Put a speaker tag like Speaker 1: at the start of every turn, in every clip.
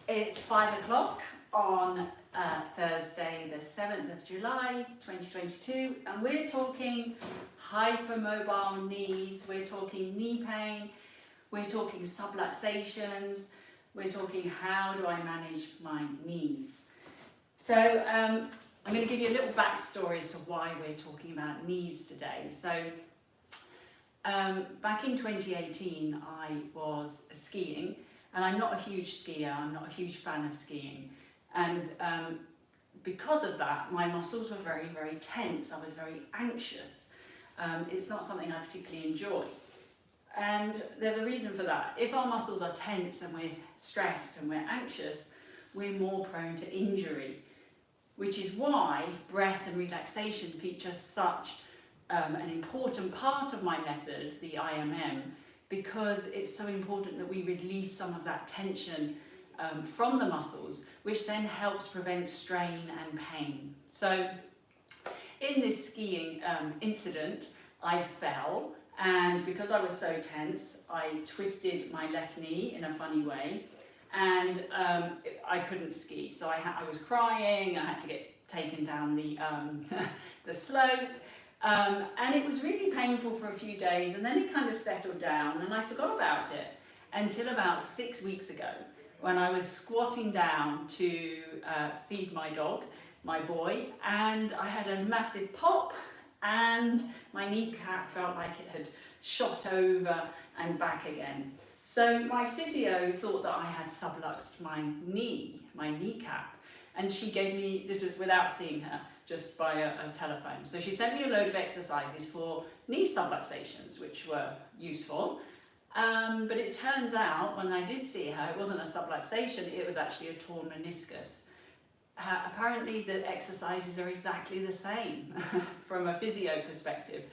Speaker 1: It's 5 o'clock on Thursday, the 7th of July 2022, and we're talking hypermobile knees, we're talking knee pain, we're talking subluxations, we're talking how do I manage my knees. So I'm going to give you a little backstory as to why we're talking about knees today. So back in 2018 I was skiing, and I'm not a huge skier, I'm not a huge fan of skiing, and because of that my muscles were very, very tense. I was very anxious. It's not something I particularly enjoy, and there's a reason for that. If our muscles are tense and we're stressed and we're anxious, we're more prone to injury, which is why breath and relaxation feature such an important part of my method, the IMM, because it's so important that we release some of that tension from the muscles, which then helps prevent strain and pain. So in this skiing incident, I fell, and because I was so tense, I twisted my left knee in a funny way, and I couldn't ski. So I was crying, I had to get taken down the, the slope, and it was really painful for a few days, and then it kind of settled down and I forgot about it until about 6 weeks ago, when I was squatting down to feed my dog, my boy, and I had a massive pop and my kneecap felt like it had shot over and back again. So my physio thought that I had subluxed my knee, my kneecap, and she gave me, this was without seeing her, just by a telephone. So she sent me a load of exercises for knee subluxations, which were useful. But it turns out, when I did see her, it wasn't a subluxation, it was actually a torn meniscus. Apparently the exercises are exactly the same from a physio perspective,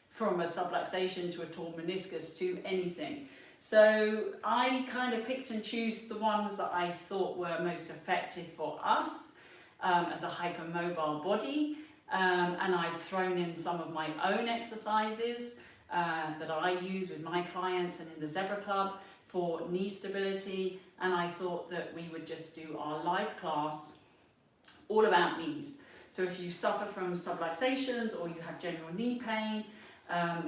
Speaker 1: from a subluxation to a torn meniscus to anything. So I kind of picked and chose the ones that I thought were most effective for us as a hypermobile body, and I've thrown in some of my own exercises that I use with my clients and in the Zebra Club for knee stability, and I thought that we would just do our live class all about knees. So if you suffer from subluxations or you have general knee pain,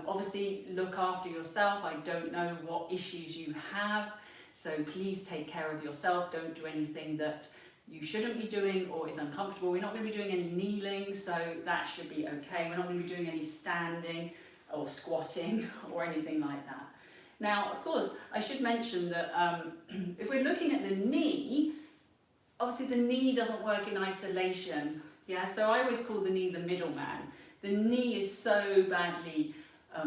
Speaker 1: obviously look after yourself. I don't know what issues you have, so please take care of yourself. Don't do anything that you shouldn't be doing or is uncomfortable. We're not going to be doing any kneeling, so that should be okay. We're not going to be doing any standing or squatting or anything like that. Now, of course, I should mention that if we're looking at the knee, obviously the knee doesn't work in isolation. Yeah, so I always call the knee the middleman. The knee is so badly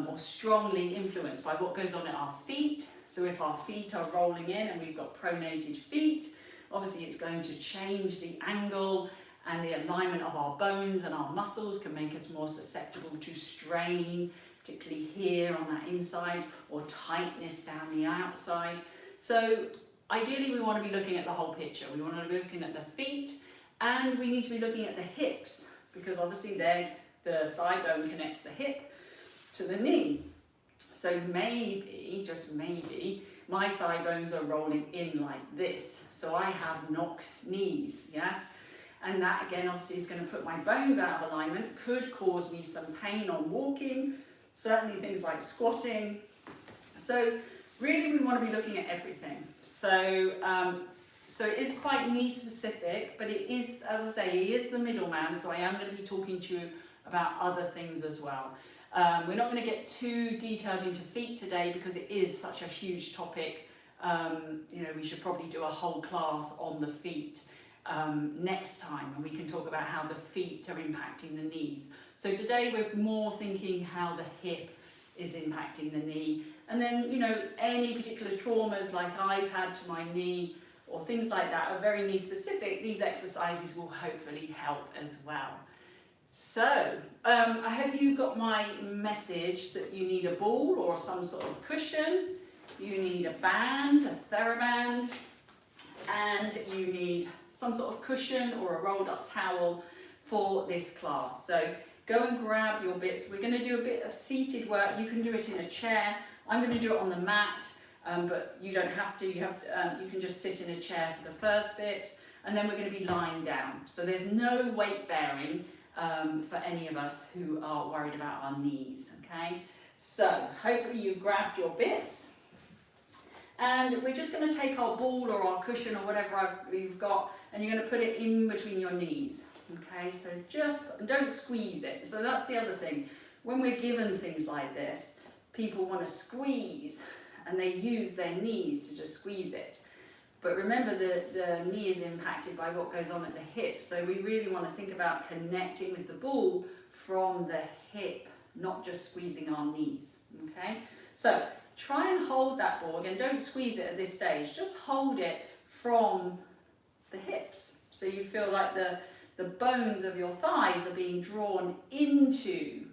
Speaker 1: or strongly influenced by what goes on at our feet. So if our feet are rolling in and we've got pronated feet, obviously it's going to change the angle and the alignment of our bones, and our muscles can make us more susceptible to strain, particularly here on that inside, or tightness down the outside. So ideally we want to be looking at the whole picture. We want to be looking at the feet, and we need to be looking at the hips, because obviously the thigh bone connects the hip to the knee. So maybe, just maybe, my thigh bones are rolling in like this. So I have knock knees, yes? And that again obviously is going to put my bones out of alignment, could cause me some pain on walking, certainly things like squatting. So really we want to be looking at everything. So it is quite knee specific, but it is, as I say, he is the middleman, so I am going to be talking to you about other things as well. We're not going to get too detailed into feet today because it is such a huge topic. You know, we should probably do a whole class on the feet next time, and we can talk about how the feet are impacting the knees. So today we're more thinking how the hip is impacting the knee, and then, you know, any particular traumas like I've had to my knee or things like that are very knee specific. These exercises will hopefully help as well. So, I hope you got my message that you need a ball or some sort of cushion, you need a band, a TheraBand, and you need some sort of cushion or a rolled up towel for this class. So go and grab your bits. We're going to do a bit of seated work. You can do it in a chair. I'm going to do it on the mat. but you don't have to. You can just sit in a chair for the first bit, and then we're going to be lying down. So there's no weight bearing for any of us who are worried about our knees. Okay, so hopefully you've grabbed your bits, and we're just going to take our ball or our cushion or whatever you've got, and you're going to put it in between your knees. Okay, so just don't squeeze it. So that's the other thing. When we're given things like this, people want to squeeze, and they use their knees to just squeeze it. But remember, the knee is impacted by what goes on at the hip. So we really want to think about connecting with the ball from the hip, not just squeezing our knees. Okay, so try and hold that ball. Again, don't squeeze it at this stage. Just hold it from the hips. So you feel like the bones of your thighs are being drawn into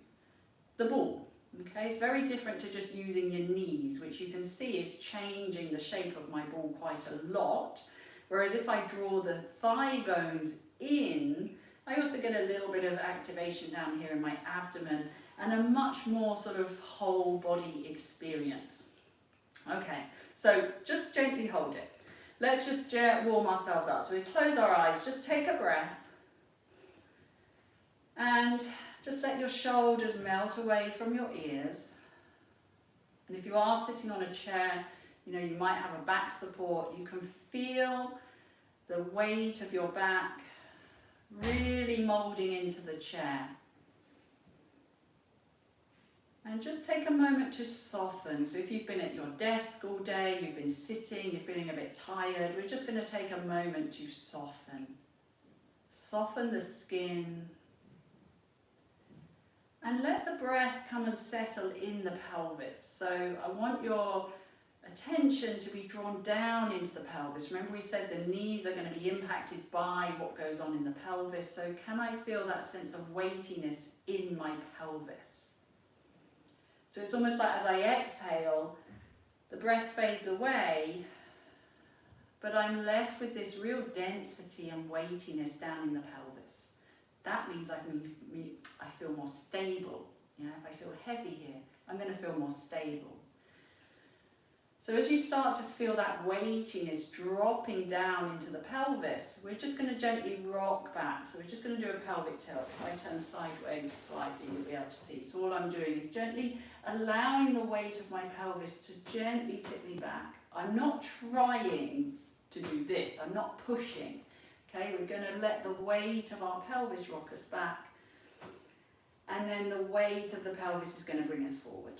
Speaker 1: the ball. Okay, it's very different to just using your knees, which you can see is changing the shape of my ball quite a lot. Whereas if I draw the thigh bones in, I also get a little bit of activation down here in my abdomen and a much more sort of whole body experience. Okay, so just gently hold it. Let's just warm ourselves up. So we close our eyes, just take a breath. And just let your shoulders melt away from your ears. And if you are sitting on a chair, you might have a back support. You can feel the weight of your back really moulding into the chair. And just take a moment to soften. So if you've been at your desk all day, you've been sitting, you're feeling a bit tired, we're just going to take a moment to soften. Soften the skin. And let the breath come and settle in the pelvis. So I want your attention to be drawn down into the pelvis. Remember we said the knees are going to be impacted by what goes on in the pelvis. So can I feel that sense of weightiness in my pelvis? So it's almost like as I exhale, the breath fades away, but I'm left with this real density and weightiness down in the pelvis. That means I feel more stable. If I feel heavy here, I'm going to feel more stable. So as you start to feel that weightiness dropping down into the pelvis, we're just going to gently rock back. So we're just going to do a pelvic tilt. If I turn sideways slightly, you'll be able to see. So all I'm doing is gently allowing the weight of my pelvis to gently tip me back. I'm not trying to do this. I'm not pushing. Okay, we're going to let the weight of our pelvis rock us back, and then the weight of the pelvis is going to bring us forward.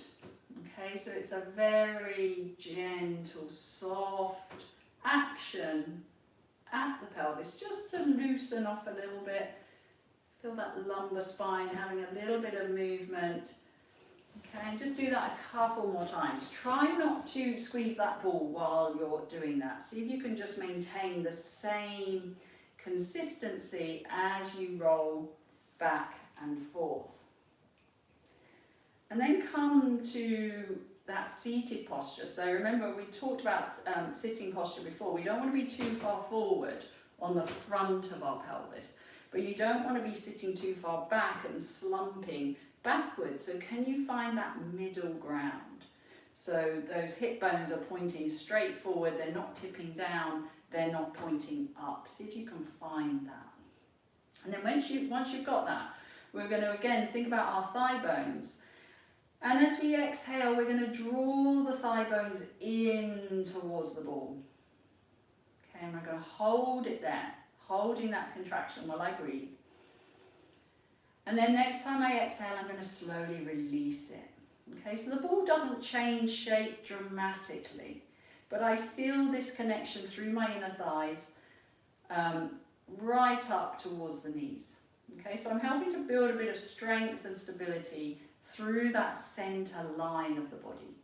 Speaker 1: Okay, so it's a very gentle, soft action at the pelvis, just to loosen off a little bit. Feel that lumbar spine having a little bit of movement. Okay, and just do that a couple more times. Try not to squeeze that ball while you're doing that. See if you can just maintain the same consistency as you roll back and forth. And then come to that seated posture. So remember we talked about sitting posture before. We don't want to be too far forward on the front of our pelvis, but you don't want to be sitting too far back and slumping backwards. So can you find that middle ground? So those hip bones are pointing straight forward, they're not tipping down, they're not pointing up. See if you can find that. And then once you've got that, we're going to again think about our thigh bones. And as we exhale, we're going to draw the thigh bones in towards the ball. Okay, and we're going to hold it there, holding that contraction while I breathe. And then next time I exhale, I'm going to slowly release it. Okay, so the ball doesn't change shape dramatically, but I feel this connection through my inner thighs right up towards the knees. Okay, so I'm helping to build a bit of strength and stability through that center line of the body.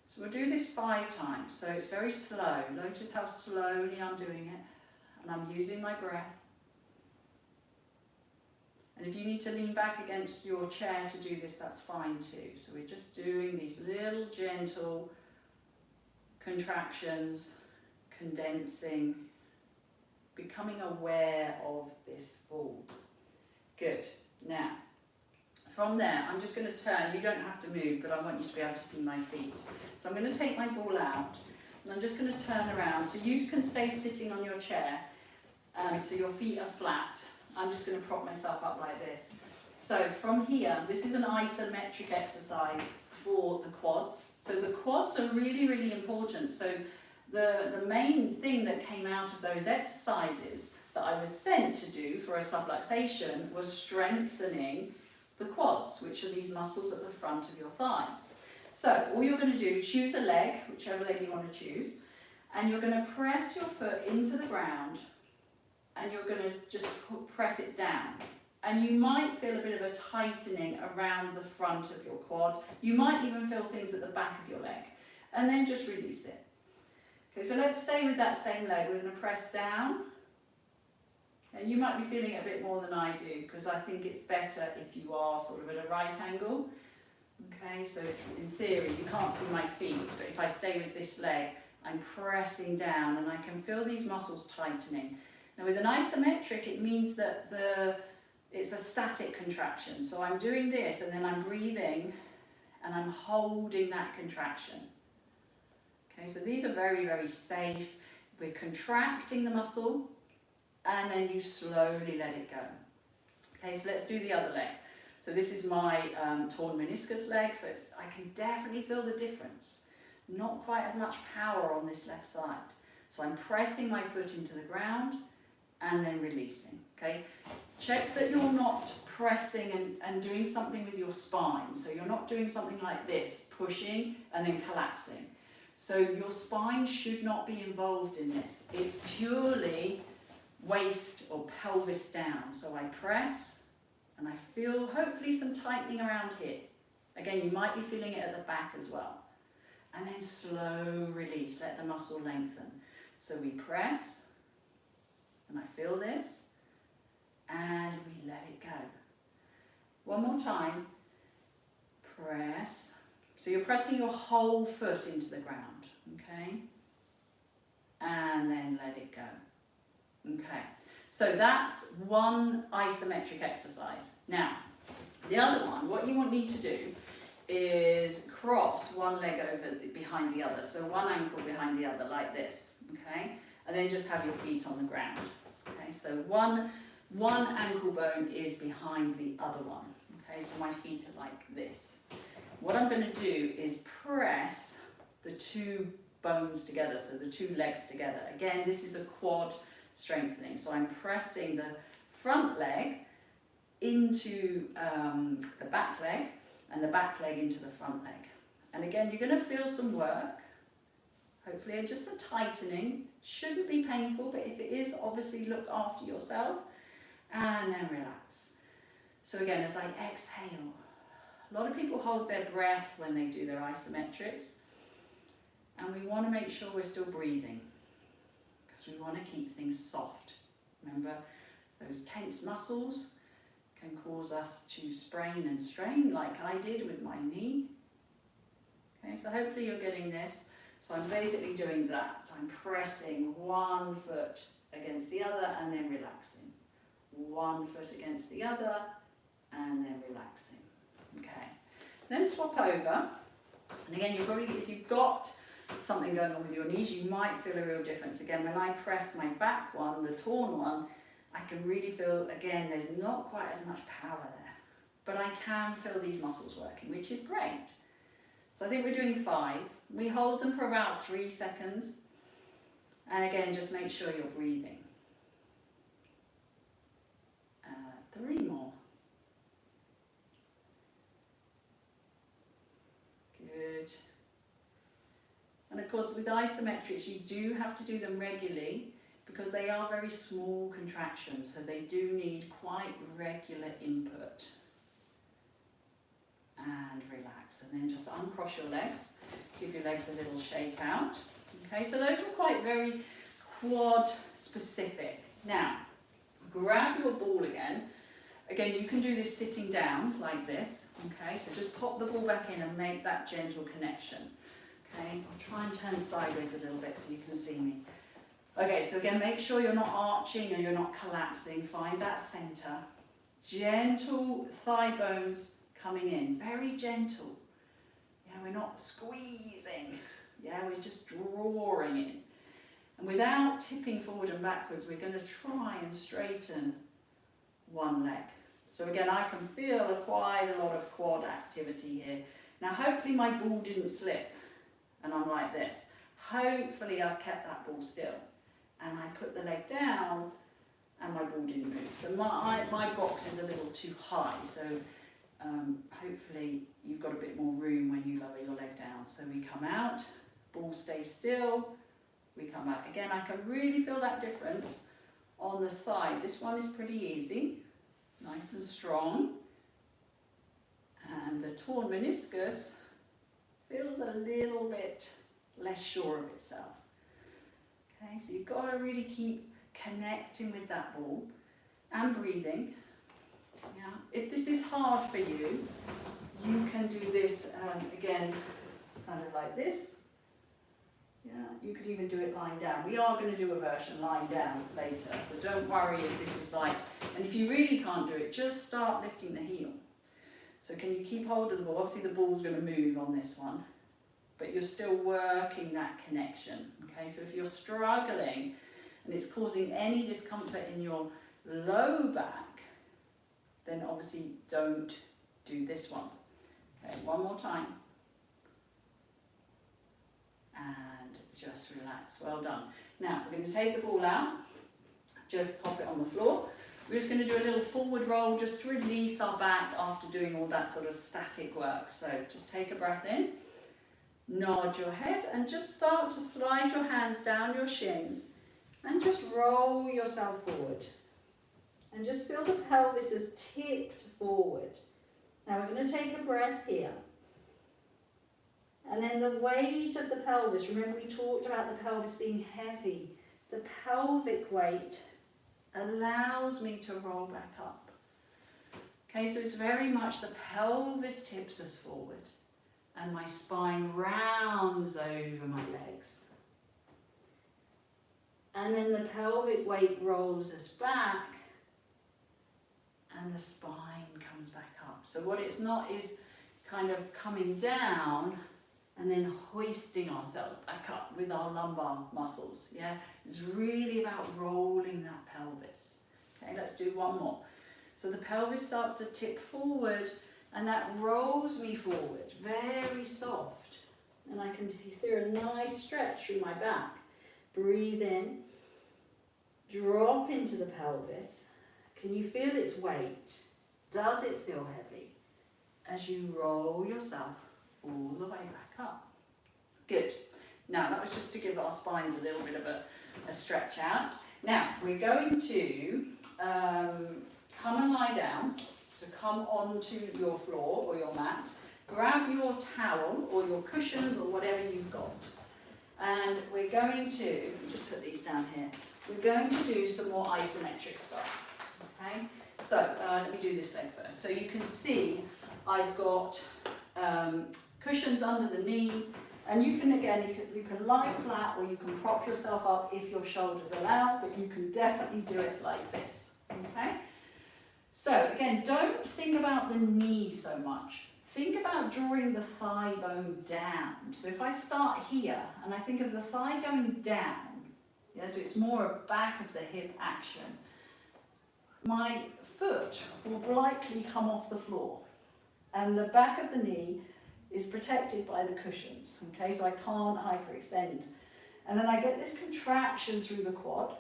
Speaker 1: So we'll do this 5 times. So it's very slow. Notice how slowly I'm doing it, and I'm using my breath. And if you need to lean back against your chair to do this, that's fine too. So we're just doing these little gentle contractions, condensing, becoming aware of this ball. Good. Now, From there, I'm just going to turn. You don't have to move, but I want you to be able to see my feet. So I'm going to take my ball out, and I'm just going to turn around. So you can stay sitting on your chair, so your feet are flat. I'm just going to prop myself up like this. So from here, this is an isometric exercise for the quads. So the quads are really, really important. So the main thing that came out of those exercises that I was sent to do for a subluxation was strengthening the quads, which are these muscles at the front of your thighs. So all you're going to do, choose a leg, whichever leg you want to choose, and you're going to press your foot into the ground, and you're going to just press it down. And you might feel a bit of a tightening around the front of your quad. You might even feel things at the back of your leg. And then just release it. Okay, so let's stay with that same leg. We're going to press down. And you might be feeling it a bit more than I do, because I think it's better if you are sort of at a right angle. Okay, so in theory, you can't see my feet, but if I stay with this leg, I'm pressing down and I can feel these muscles tightening. Now with an isometric, it means that it's a static contraction. So I'm doing this and then I'm breathing and I'm holding that contraction. Okay, so these are very, very safe. We're contracting the muscle and then you slowly let it go. Okay, so let's do the other leg. So this is my torn meniscus leg, so I can definitely feel the difference. Not quite as much power on this left side. So I'm pressing my foot into the ground and then releasing, okay? Check that you're not pressing and doing something with your spine. So you're not doing something like this, pushing and then collapsing. So your spine should not be involved in this. It's purely waist or pelvis down. So I press and I feel hopefully some tightening around here. Again, you might be feeling it at the back as well. And then slow release, let the muscle lengthen. So we press, and I feel this, and we let it go. One more time, press. So you're pressing your whole foot into the ground, okay? And then let it go. Okay, so that's one isometric exercise. Now, the other one, what you want me to do is cross one leg over behind the other. So one ankle behind the other like this, okay? And then just have your feet on the ground. Okay, so one ankle bone is behind the other one. Okay, so my feet are like this. What I'm going to do is press the two bones together, so the two legs together. Again, this is a quad strengthening. So I'm pressing the front leg into the back leg, and the back leg into the front leg. And again, you're going to feel some work. Hopefully just a tightening. Shouldn't be painful, but if it is, obviously look after yourself. And then relax. So again, as I exhale, a lot of people hold their breath when they do their isometrics. And we want to make sure we're still breathing, because we want to keep things soft. Remember, those tense muscles can cause us to sprain and strain, like I did with my knee. Okay, so hopefully you're getting this. So I'm basically doing that. I'm pressing one foot against the other and then relaxing. One foot against the other and then relaxing. Okay, then swap over. And again, you probably, if you've got something going on with your knees, you might feel a real difference. Again, when I press my back one, the torn one, I can really feel, again, there's not quite as much power there, but I can feel these muscles working, which is great. So I think we're doing 5. We hold them for about 3 seconds. And again, just make sure you're breathing. 3 more. Good. And of course, with isometrics, you do have to do them regularly, because they are very small contractions, so they do need quite regular input. And relax, and then just uncross your legs, give your legs a little shake out. Okay, so those are quite very quad specific. Now, grab your ball again. Again, you can do this sitting down like this. Okay, so just pop the ball back in and make that gentle connection. Okay, I'll try and turn sideways a little bit so you can see me. Okay, so again, make sure you're not arching and you're not collapsing. Find that center. Gentle thigh bones coming in, very gentle. Yeah, we're not squeezing. Yeah, we're just drawing in. And without tipping forward and backwards, we're going to try and straighten one leg. So again, I can feel quite a lot of quad activity here. Now, hopefully my ball didn't slip and I'm like this. Hopefully I've kept that ball still. And I put the leg down and my ball didn't move. So my box is a little too high. So hopefully you've got a bit more room when you lower your leg down. So we come out, ball stays still, we come out. Again, I can really feel that difference on the side. This one is pretty easy, nice and strong. And the torn meniscus feels a little bit less sure of itself. Okay, so you've got to really keep connecting with that ball and breathing. Yeah. If this is hard for you, you can do this again, kind of like this. Yeah, you could even do it lying down. We are going to do a version lying down later, so don't worry if this is like, and if you really can't do it, just start lifting the heel. So can you keep hold of the ball? Obviously the ball's going to move on this one, but you're still working that connection. Okay, so if you're struggling and it's causing any discomfort in your low back, then obviously don't do this one. Okay, one more time. And just relax. Well done. Now we're going to take the ball out, just pop it on the floor. We're just going to do a little forward roll just to release our back after doing all that sort of static work. So just take a breath in, nod your head and just start to slide your hands down your shins and just roll yourself forward. And just feel the pelvis is tipped forward. Now we're going to take a breath here. And then the weight of the pelvis, remember we talked about the pelvis being heavy. The pelvic weight allows me to roll back up. Okay, so it's very much the pelvis tips us forward and my spine rounds over my legs. And then the pelvic weight rolls us back and the spine comes back up. So what it's not is kind of coming down and then hoisting ourselves back up with our lumbar muscles. Yeah, it's really about rolling that pelvis. Okay, let's do one more. So the pelvis starts to tip forward and that rolls me forward, very soft. And I can feel a nice stretch through my back. Breathe in, drop into the pelvis. Can you feel its weight? Does it feel heavy? As you roll yourself all the way back up. Good. Now that was just to give our spines a little bit of a stretch out. Now we're going to come and lie down. So come onto your floor or your mat. Grab your towel or your cushions or whatever you've got. And we're going to, just put these down here. We're going to do some more isometric stuff. Okay. So let me do this leg first. So you can see I've got cushions under the knee, and you can you can lie flat or you can prop yourself up if your shoulders allow, but you can definitely do it like this. Okay. So again, don't think about the knee so much. Think about drawing the thigh bone down. So if I start here and I think of the thigh going down, yeah, so it's more a back of the hip action, my foot will likely come off the floor and the back of the knee is protected by the cushions, okay, so I can't hyperextend. And then I get this contraction through the quad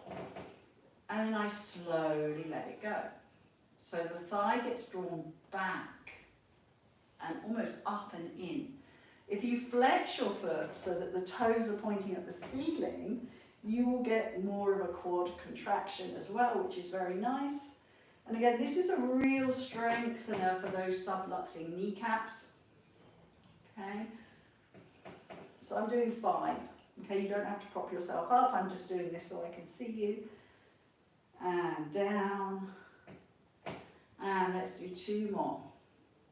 Speaker 1: and then I slowly let it go. So the thigh gets drawn back and almost up and in. If you flex your foot so that the toes are pointing at the ceiling, you will get more of a quad contraction as well, which is very nice. And again, this is a real strengthener for those subluxing kneecaps. Okay, so I'm doing 5. Okay, you don't have to prop yourself up. I'm just doing this so I can see you. And down. And let's do 2 more.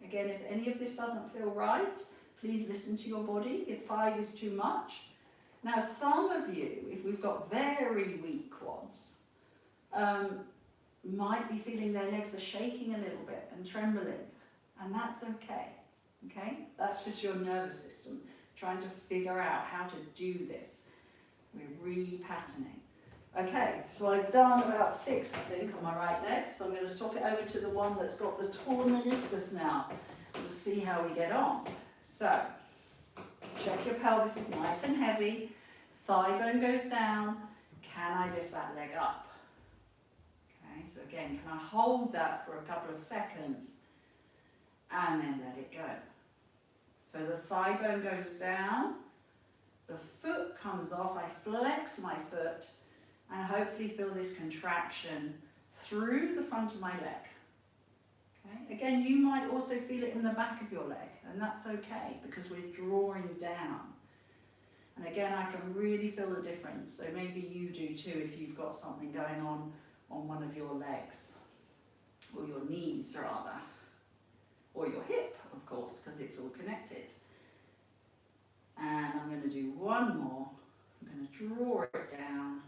Speaker 1: Again, if any of this doesn't feel right, please listen to your body if 5 is too much. Now, some of you, if we've got very weak quads, might be feeling their legs are shaking a little bit and trembling. And that's okay, okay? That's just your nervous system trying to figure out how to do this. We're repatterning. Okay, so I've done about 6, I think, on my right leg, so I'm going to swap it over to the one that's got the torn meniscus now. We'll see how we get on. So, check your pelvis is nice and heavy, thigh bone goes down. Can I lift that leg up? Okay, so again, can I hold that for a couple of seconds and then let it go? So the thigh bone goes down, the foot comes off, I flex my foot and hopefully feel this contraction through the front of my leg. Okay? Again, you might also feel it in the back of your leg, and that's okay because we're drawing down. And again, I can really feel the difference, so maybe you do too if you've got something going on one of your legs, or your knees rather, or your hip, of course, because it's all connected. And I'm going to do one more. I'm going to draw it down.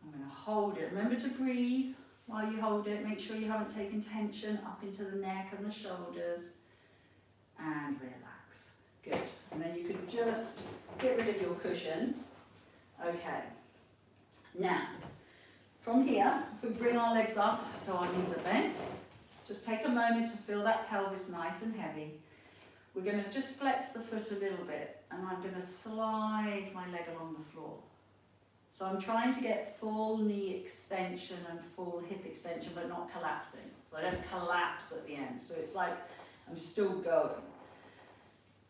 Speaker 1: I'm going to hold it. Remember to breathe while you hold it. Make sure you haven't taken tension up into the neck and the shoulders. And relax. Good. And then you can just get rid of your cushions. Okay. Now, from here, if we bring our legs up so our knees are bent, just take a moment to feel that pelvis nice and heavy. We're going to just flex the foot a little bit, and I'm going to slide my leg along the floor. So I'm trying to get full knee extension and full hip extension, but not collapsing. So I don't collapse at the end. So it's like I'm still going.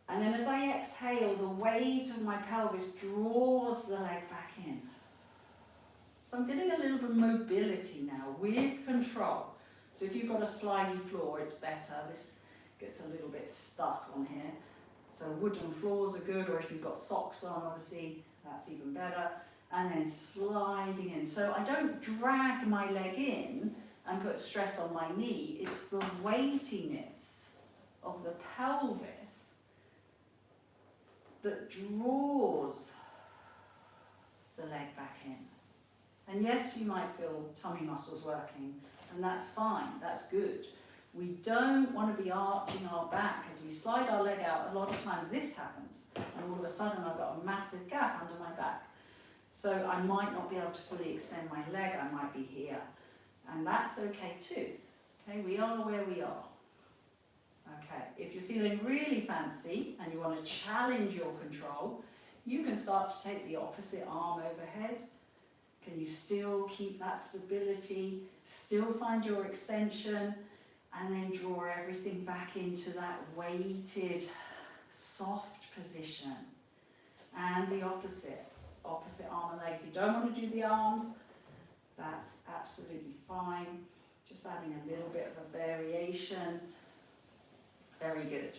Speaker 1: And then as I exhale, the weight of my pelvis draws the leg back in. So I'm getting a little bit of mobility now with control. So if you've got a slidey floor, it's better. This gets a little bit stuck on here. So wooden floors are good, or if you've got socks on, obviously, that's even better. And then sliding in. So I don't drag my leg in and put stress on my knee. It's the weightiness of the pelvis that draws the leg back in. And yes, you might feel tummy muscles working, and that's fine, that's good. We don't want to be arching our back as we slide our leg out. A lot of times this happens, and all of a sudden I've got a massive gap under my back. So I might not be able to fully extend my leg, I might be here. And that's okay too. Okay, we are where we are. Okay, if you're feeling really fancy and you want to challenge your control, you can start to take the opposite arm overhead. Can you still keep that stability, still find your extension, and then draw everything back into that weighted, soft position. And the opposite arm and leg. If you don't want to do the arms, that's absolutely fine. Just adding a little bit of a variation. Very good.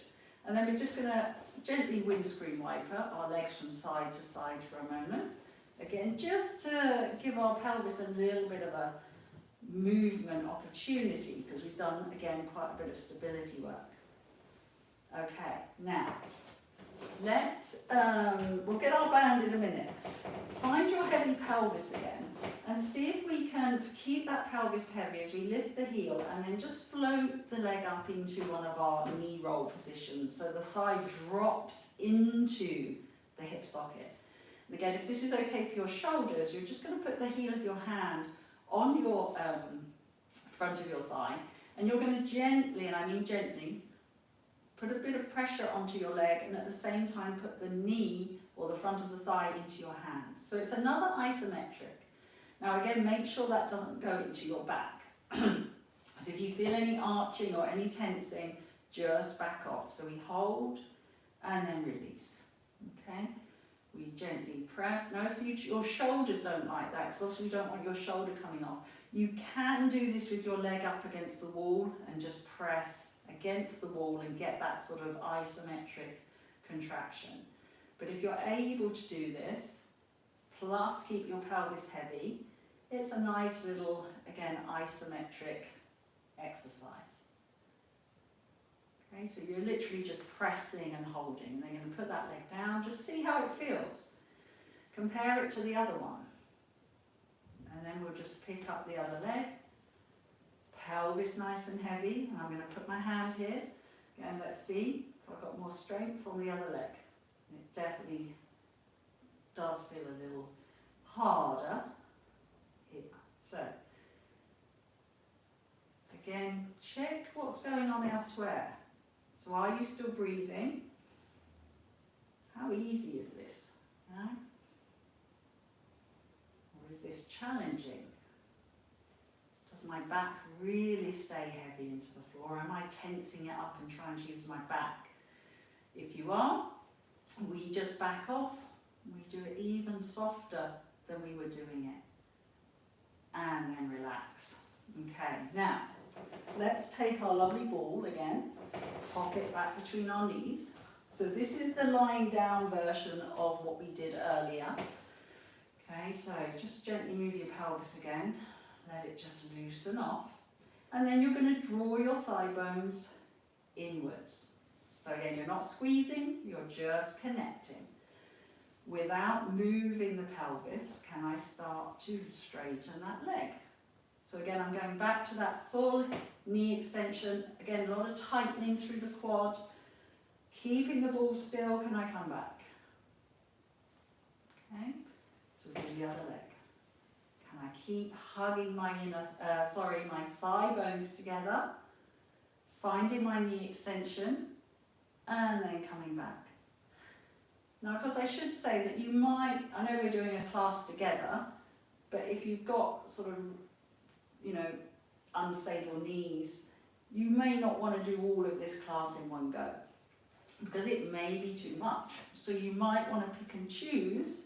Speaker 1: And then we're just going to gently windscreen wiper our legs from side to side for a moment. Again, just to give our pelvis a little bit of a movement opportunity, because we've done, again, quite a bit of stability work. Okay, now, we'll get our band in a minute. Find your heavy pelvis again, and see if we can keep that pelvis heavy as we lift the heel, and then just float the leg up into one of our knee roll positions, so the thigh drops into the hip socket. And again, if this is okay for your shoulders, you're just going to put the heel of your hand on your front of your thigh, and you're going to gently, and I mean gently, put a bit of pressure onto your leg, and at the same time put the knee or the front of the thigh into your hands. So it's another isometric. Now again, make sure that doesn't go into your back. So if you feel any arching or any tensing, just back off. So we hold and then release. Okay? We gently press. Now if your shoulders don't like that, because obviously we don't want your shoulder coming off, you can do this with your leg up against the wall and just press against the wall and get that sort of isometric contraction. But if you're able to do this, plus keep your pelvis heavy, it's a nice little, again, isometric exercise. Okay, so you're literally just pressing and holding. Then you're going to put that leg down, just see how it feels. Compare it to the other one. And then we'll just pick up the other leg. pelvis nice and heavy. And I'm going to put my hand here. Again, let's see if I've got more strength on the other leg. It definitely does feel a little harder here. So, again, check what's going on elsewhere. So are you still breathing? How easy is this? No? Or is this challenging? Does my back really stay heavy into the floor? Am I tensing it up and trying to use my back? If you are, we just back off. We do it even softer than we were doing it. And then relax. Okay, now, let's take our lovely ball again, pop it back between our knees. So this is the lying down version of what we did earlier. Okay, so just gently move your pelvis again, let it just loosen off. And then you're going to draw your thigh bones inwards. So again, you're not squeezing, you're just connecting. Without moving the pelvis, can I start to straighten that leg? So again, I'm going back to that full knee extension. Again, a lot of tightening through the quad. Keeping the ball still, can I come back? Okay, so we'll do the other leg. Can I keep hugging my my thigh bones together, finding my knee extension, and then coming back. Now, of course, I should say that you might, I know we're doing a class together, but if you've got sort of, unstable knees, you may not want to do all of this class in one go, because it may be too much. So you might want to pick and choose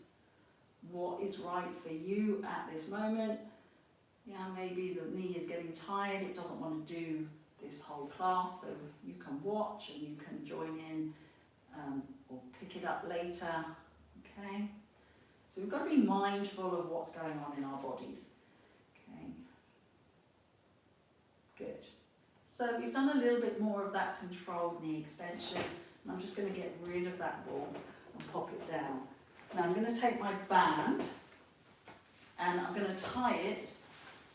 Speaker 1: what is right for you at this moment. Yeah, maybe the knee is getting tired, it doesn't want to do this whole class, so you can watch and you can join in or pick it up later. Okay, so we've got to be mindful of what's going on in our bodies. Okay, good. So we've done a little bit more of that controlled knee extension, and I'm just going to get rid of that ball and pop it down. Now I'm going to take my band and I'm going to tie it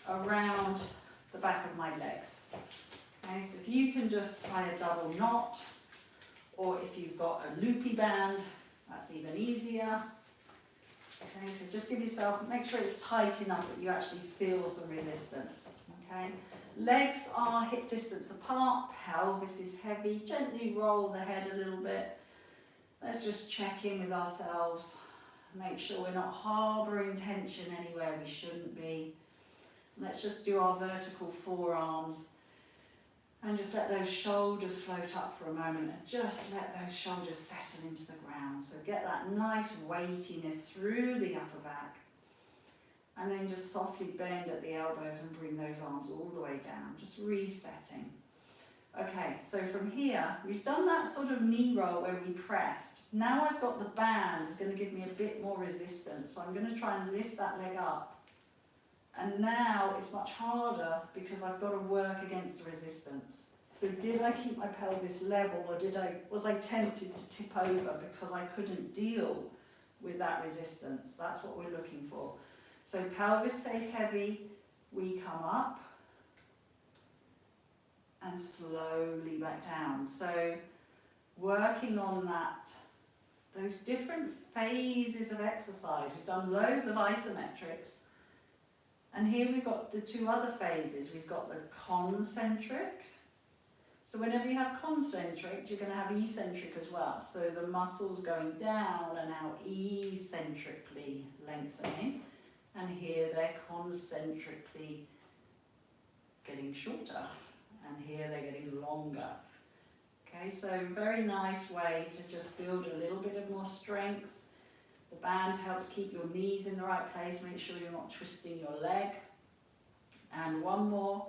Speaker 1: around the back of my legs. Okay, so if you can just tie a double knot, or if you've got a loopy band, that's even easier. Okay, so just give yourself, make sure it's tight enough that you actually feel some resistance. Okay, legs are hip distance apart, pelvis is heavy, gently roll the head a little bit. Let's just check in with ourselves, make sure we're not harbouring tension anywhere we shouldn't be. Let's just do our vertical forearms and just let those shoulders float up for a moment and just let those shoulders settle into the ground. So get that nice weightiness through the upper back, and then just softly bend at the elbows and bring those arms all the way down, just resetting. Okay, so from here, we've done that sort of knee roll where we pressed. Now I've got the band, it's going to give me a bit more resistance, so I'm going to try and lift that leg up. And now it's much harder because I've got to work against the resistance. So did I keep my pelvis level, or was I tempted to tip over because I couldn't deal with that resistance? That's what we're looking for. So pelvis stays heavy, we come up and slowly back down. So working on those different phases of exercise. We've done loads of isometrics. And here we've got the two other phases. We've got the concentric. So whenever you have concentric, you're going to have eccentric as well. So the muscles going down are now eccentrically lengthening. And here they're concentrically getting shorter. And here they're getting longer. Okay, so very nice way to just build a little bit of more strength. The band helps keep your knees in the right place, make sure you're not twisting your leg. And one more.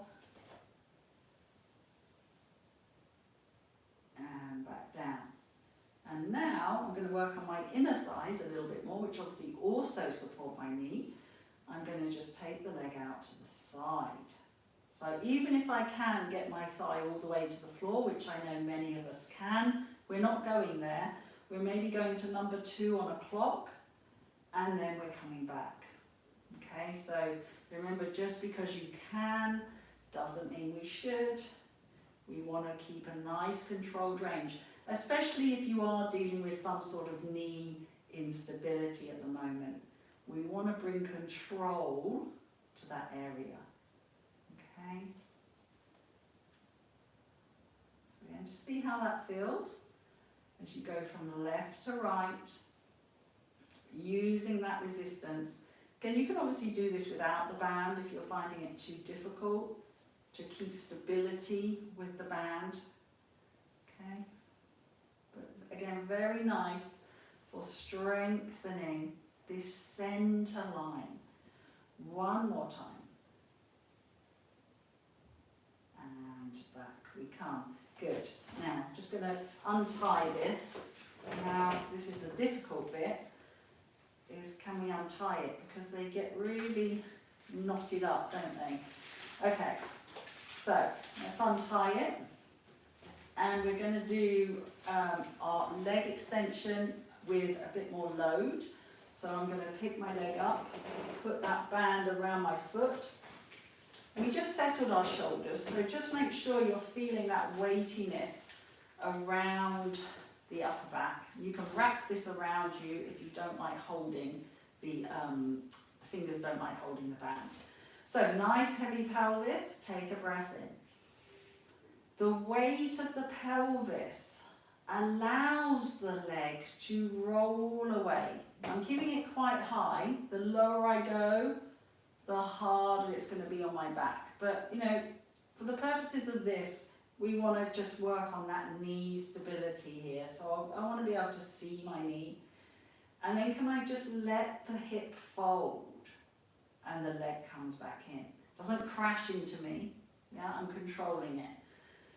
Speaker 1: And back down. And now I'm going to work on my inner thighs a little bit more, which obviously also support my knee. I'm going to just take the leg out to the side. So even if I can get my thigh all the way to the floor, which I know many of us can, we're not going there. We're maybe going to number 2 on a clock, and then we're coming back. Okay, so remember, just because you can Doesn't mean we should. We want to keep a nice controlled range, especially if you are dealing with some sort of knee instability at the moment. We want to bring control to that area. Okay? So again, just see how that feels as you go from left to right, using that resistance. Again, you can obviously do this without the band if you're finding it too difficult to keep stability with the band. Okay? But again, very nice for strengthening this center line. One more time. And back we come. Good. Now, just going to untie this. So now, this is the difficult bit, is can we untie it? Because they get really knotted up, don't they? Okay, so let's untie it. And we're going to do our leg extension with a bit more load. So I'm going to pick my leg up, put that band around my foot. We just settled our shoulders, so just make sure you're feeling that weightiness around the upper back. You can wrap this around you if you don't like holding the fingers don't like holding the band. So nice heavy pelvis, take a breath in. The weight of the pelvis allows the leg to roll away. I'm keeping it quite high. The lower I go, the harder it's going to be on my back. But, you know, for the purposes of this, we want to just work on that knee stability here. So I want to be able to see my knee. And then can I just let the hip fold and the leg comes back in. Doesn't crash into me. Yeah, I'm controlling it.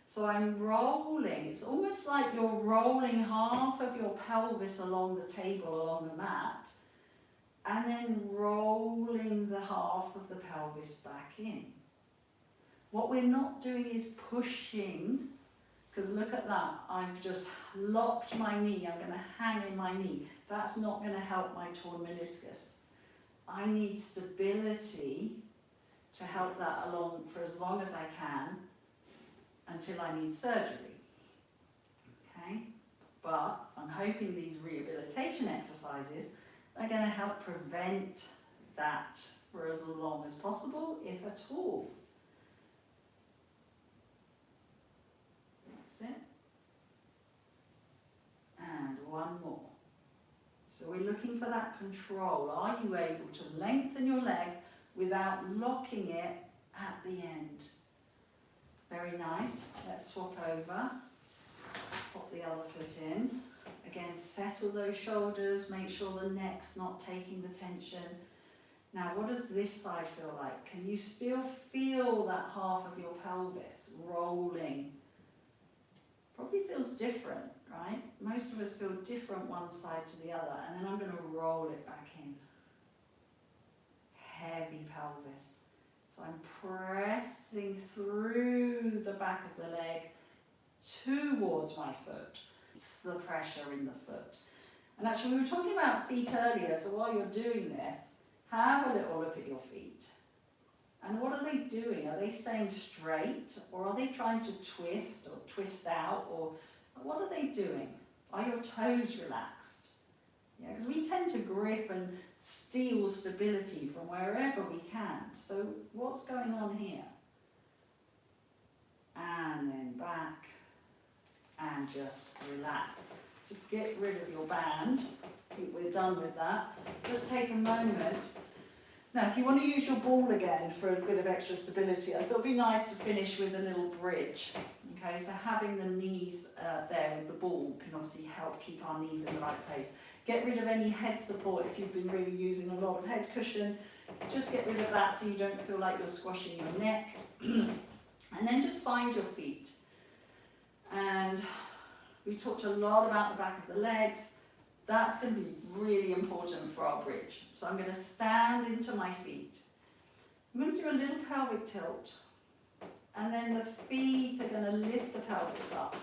Speaker 1: So I'm rolling. It's almost like you're rolling half of your pelvis along the table, along the mat, and then rolling the half of the pelvis back in. What we're not doing is pushing, because look at that, I've just locked my knee, I'm going to hang in my knee. That's not going to help my torn meniscus. I need stability to help that along for as long as I can until I need surgery. Okay? But I'm hoping these rehabilitation exercises are going to help prevent that for as long as possible, if at all. That's it. And one more. So we're looking for that control. Are you able to lengthen your leg without locking it at the end? Very nice. Let's swap over. Pop the other foot in. Again, settle those shoulders. Make sure the neck's not taking the tension. Now, what does this side feel like? Can you still feel that half of your pelvis rolling? Probably feels different, right? Most of us feel different one side to the other. And then I'm going to roll it back in. Heavy pelvis. So I'm pressing through the back of the leg towards my foot. It's the pressure in the foot. And actually we were talking about feet earlier, so while you're doing this, have a little look at your feet. And what are they doing? Are they staying straight, or are they trying to twist or twist out, or what are they doing? Are your toes relaxed? Yeah, because we tend to grip and steal stability from wherever we can. So what's going on here? And then back, and just relax. Just get rid of your band. I think we're done with that. Just take a moment. Now, if you want to use your ball again for a bit of extra stability, I thought it would be nice to finish with a little bridge. Okay, so having the knees there with the ball can obviously help keep our knees in the right place. Get rid of any head support if you've been really using a lot of head cushion. Just get rid of that so you don't feel like you're squashing your neck. And then just find your feet. And we've talked a lot about the back of the legs. That's going to be really important for our bridge. So I'm going to stand into my feet. I'm going to do a little pelvic tilt. And then the feet are going to lift the pelvis up.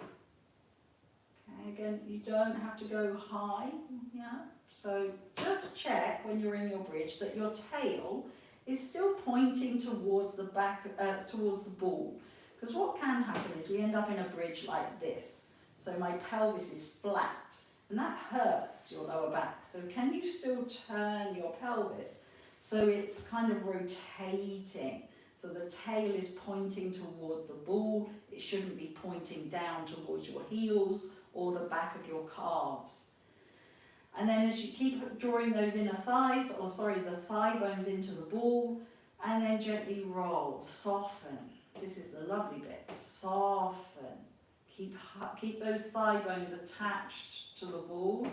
Speaker 1: Okay, again, you don't have to go high. Yeah. So just check when you're in your bridge that your tail
Speaker 2: is still pointing towards the back, towards the ball. Because what can happen is we end up in a bridge like this. So my pelvis is flat, and that hurts your lower back. So can you still turn your pelvis so it's kind of rotating? So the tail is pointing towards the ball. It shouldn't be pointing down towards your heels or the back of your calves. And then as you keep drawing those inner thighs, or sorry, the thigh bones into the ball, and then gently roll, soften. This is the lovely bit, soften. Keep those thigh bones attached to the ball,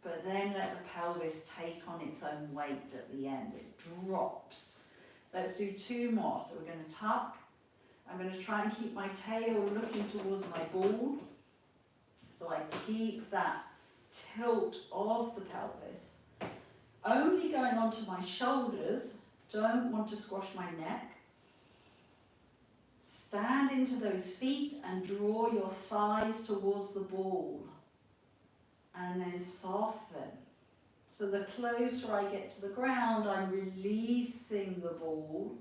Speaker 2: but then let the pelvis take on its own weight at the end. It drops. Let's do 2 more. So we're going to tuck. I'm going to try and keep my tail looking towards my ball. So I keep that tilt of the pelvis. Only going onto my shoulders. Don't want to squash my neck. Stand into those feet and draw your thighs towards the ball. And then soften. So the closer I get to the ground, I'm releasing the ball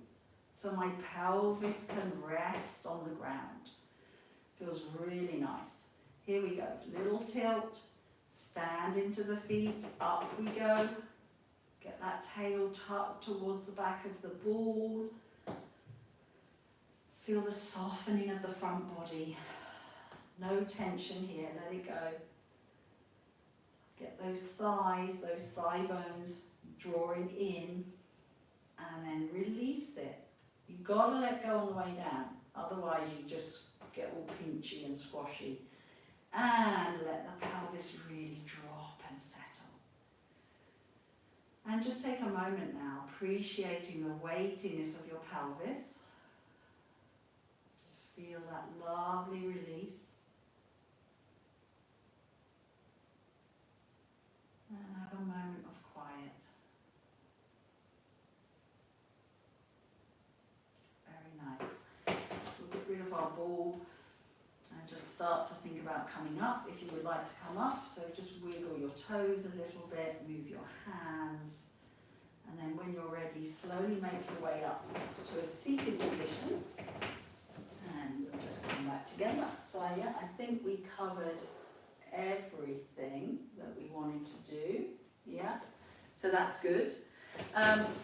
Speaker 2: so my pelvis can rest on the ground. Feels really nice. Here we go. Little tilt. Stand into the feet. Up we go. Get that tail tucked towards the back of the ball. Feel the softening of the front body. No tension here. Let it go. Get those thighs, those thigh bones drawing in, and then release it. You've got to let go on the way down, otherwise you just get all pinchy and squashy. And let the pelvis really drop and settle. And just take a moment now, appreciating the weightiness of your pelvis. Just feel that lovely release. And have a moment of quiet. Very nice. So we'll get rid of our ball and just start to think about coming up if you would like to come up. So just wiggle your toes a little bit, move your hands, and then when you're ready, slowly make your way up to a seated position. And we'll just come back together. So I think we covered everything that we wanted to do. Yeah, so that's good.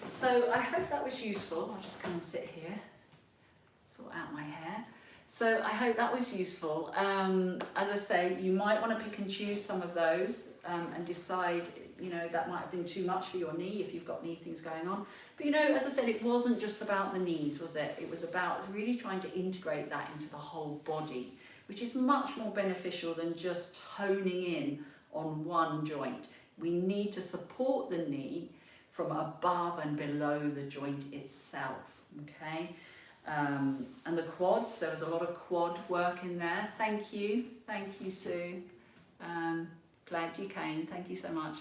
Speaker 2: So I hope that was useful. I'll just come and sit here, sort out my hair. So I hope that was useful. As I say, you might want to pick and choose some of those and decide, you know, that might have been too much for your knee if you've got knee things going on. But you know, as I said, it wasn't just about the knees, was it? It was about really trying to integrate that into the whole body, which is much more beneficial than just honing in on one joint. We need to support the knee from above and below the joint itself, okay? And the quads, there was a lot of quad work in there. Thank you, Sue. Glad you came, thank you so much.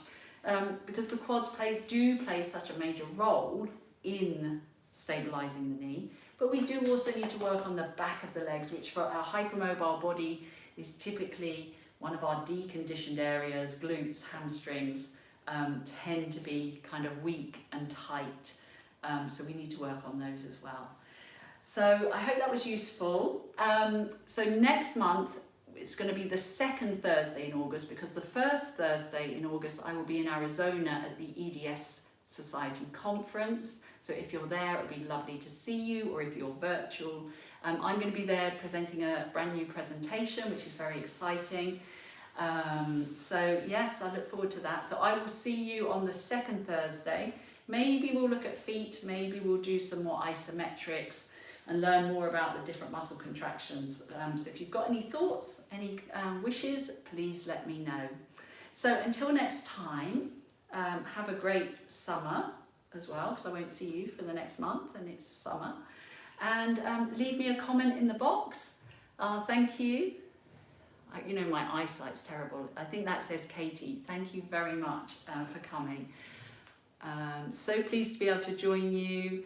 Speaker 2: Because the quads do play such a major role in stabilising the knee. But we do also need to work on the back of the legs, which for our hypermobile body is typically one of our deconditioned areas. Glutes, hamstrings tend to be kind of weak and tight. So we need to work on those as well. So I hope that was useful. So next month, it's going to be the second Thursday in August, because the first Thursday in August I will be in Arizona at the EDS Society conference. So if you're there, it would be lovely to see you, or if you're virtual. I'm going to be there presenting a brand new presentation, which is very exciting. So yes, I look forward to that. So I will see you on the second Thursday. Maybe we'll look at feet, maybe we'll do some more isometrics and learn more about the different muscle contractions. So if you've got any thoughts, any wishes, please let me know. So until next time, have a great summer as well, because I won't see you for the next month and it's summer. And leave me a comment in the box. Thank you. You know, my eyesight's terrible. I think that says Katie. Thank you very much for coming. So pleased to be able to join you.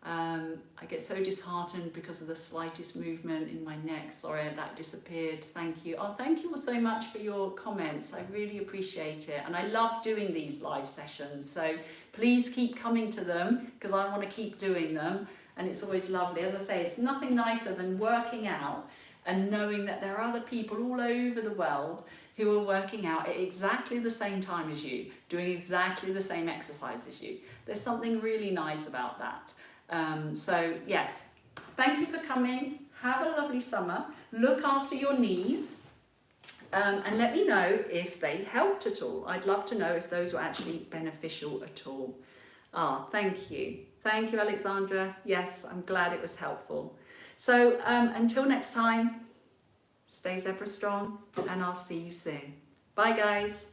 Speaker 1: I get so disheartened because of the slightest movement in my neck. Sorry, that disappeared. Thank you. Oh, thank you all so much for your comments. I really appreciate it. And I love doing these live sessions. So please keep coming to them because I want to keep doing them. And it's always lovely. As I say, it's nothing nicer than working out and knowing that there are other people all over the world who are working out at exactly the same time as you, doing exactly the same exercise as you. There's something really nice about that. So yes, thank you for coming. Have a lovely summer. Look after your knees, and let me know if they helped at all. I'd love to know if those were actually beneficial at all. Ah, thank you. Thank you, Alexandra. Yes, I'm glad it was helpful. So until next time, stay zebra strong, and I'll see you soon. Bye, guys.